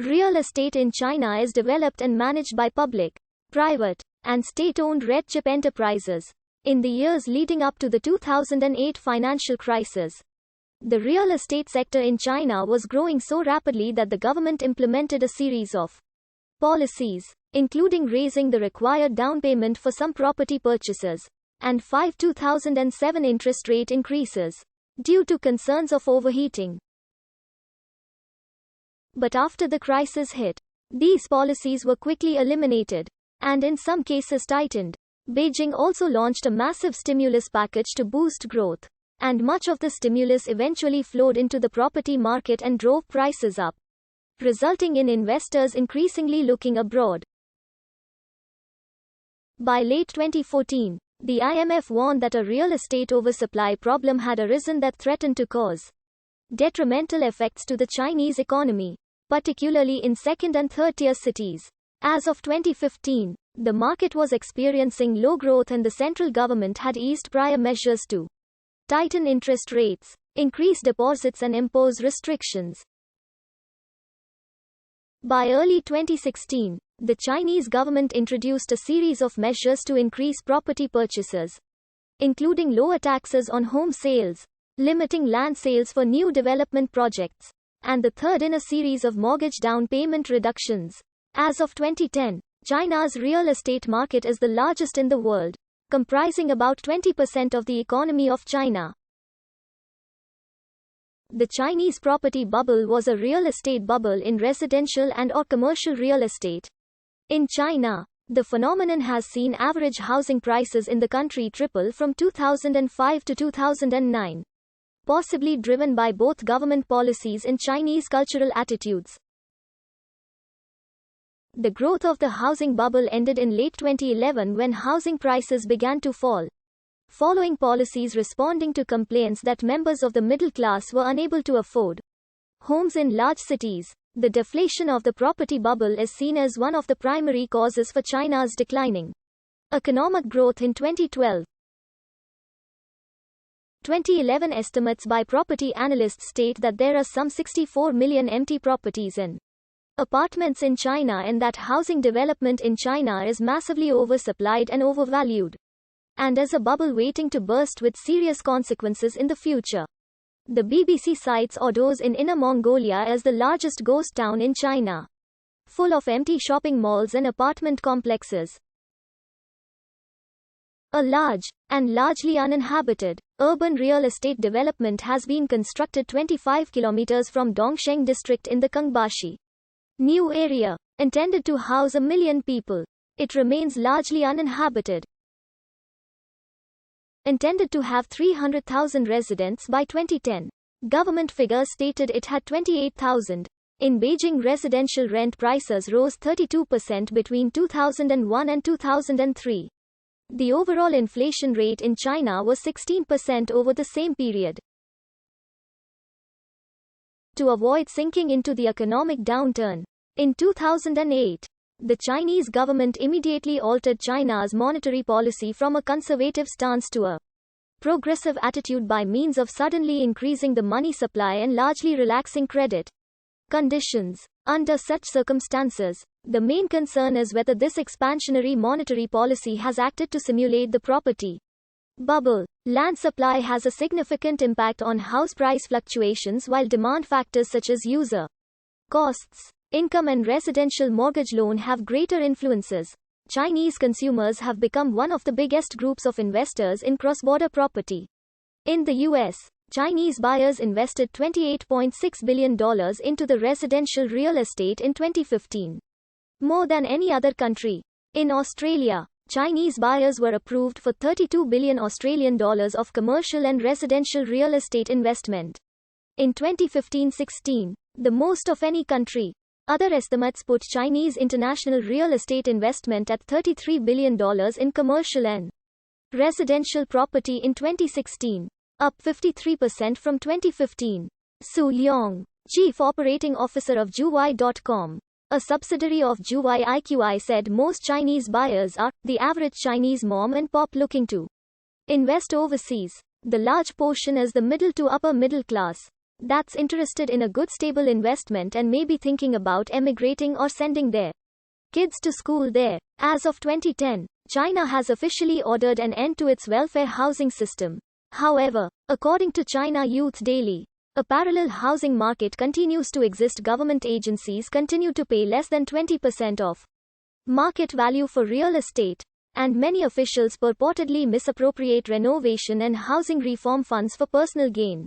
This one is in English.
Real estate in China is developed and managed by public, private, and state-owned red chip enterprises. In the years leading up to the 2008 financial crisis, the real estate sector in China was growing so rapidly that the government implemented a series of policies, including raising the required down payment for some property purchases, and 2007 interest rate increases, due to concerns of overheating. But after the crisis hit, these policies were quickly eliminated, and in some cases tightened. Beijing also launched a massive stimulus package to boost growth, and much of the stimulus eventually flowed into the property market and drove prices up, resulting in investors increasingly looking abroad. By late 2014, the IMF warned that a real estate oversupply problem had arisen that threatened to cause detrimental effects to the Chinese economy, particularly in second- and third-tier cities. As of 2015, the market was experiencing low growth and the central government had eased prior measures to tighten interest rates, increase deposits and impose restrictions. By early 2016, the Chinese government introduced a series of measures to increase property purchases, including lower taxes on home sales, limiting land sales for new development projects, and the third in a series of mortgage down payment reductions. As of 2010, China's real estate market is the largest in the world, comprising about 20% of the economy of China. The Chinese property bubble was a real estate bubble in residential and/or commercial real estate. In China, the phenomenon has seen average housing prices in the country triple from 2005 to 2009, possibly driven by both government policies and Chinese cultural attitudes. The growth of the housing bubble ended in late 2011 when housing prices began to fall, following policies responding to complaints that members of the middle class were unable to afford homes in large cities. The deflation of the property bubble is seen as one of the primary causes for China's declining economic growth in 2012. 2011 estimates by property analysts state that there are some 64 million empty properties in apartments in China and that housing development in China is massively oversupplied and overvalued, and is a bubble waiting to burst with serious consequences in the future. The BBC cites Ordos in Inner Mongolia as the largest ghost town in China, full of empty shopping malls and apartment complexes. A large, and largely uninhabited, urban real estate development has been constructed 25 kilometers from Dongsheng district in the Kangbashi new area, intended to house 1 million people. It remains largely uninhabited. Intended to have 300,000 residents by 2010. Government figures stated it had 28,000. In Beijing, residential rent prices rose 32% between 2001 and 2003. The overall inflation rate in China was 16% over the same period. To avoid sinking into the economic downturn, in 2008, the Chinese government immediately altered China's monetary policy from a conservative stance to a progressive attitude by means of suddenly increasing the money supply and largely relaxing credit conditions. Under such circumstances, the main concern is whether this expansionary monetary policy has acted to simulate the property bubble. Land supply has a significant impact on house price fluctuations, while demand factors such as user costs, income and residential mortgage loan have greater influences. Chinese consumers have become one of the biggest groups of investors in cross-border property. In the US, Chinese buyers invested $28.6 billion into the residential real estate in 2015, more than any other country. In Australia, Chinese buyers were approved for $32 billion of commercial and residential real estate investment in 2015-16, the most of any country. Other estimates put Chinese international real estate investment at $33 billion in commercial and residential property in 2016, up 53% from 2015. Su Liang, Chief Operating Officer of Juwai.com, a subsidiary of Juwai IQI, said most Chinese buyers are the average Chinese mom and pop looking to invest overseas. The large portion is the middle to upper middle class. that's interested in a good stable investment and may be thinking about emigrating or sending their kids to school there. As of 2010, China has officially ordered an end to its welfare housing system. However, according to China Youth Daily, a parallel housing market continues to exist. Government agencies continue to pay less than 20% of market value for real estate, and many officials purportedly misappropriate renovation and housing reform funds for personal gain.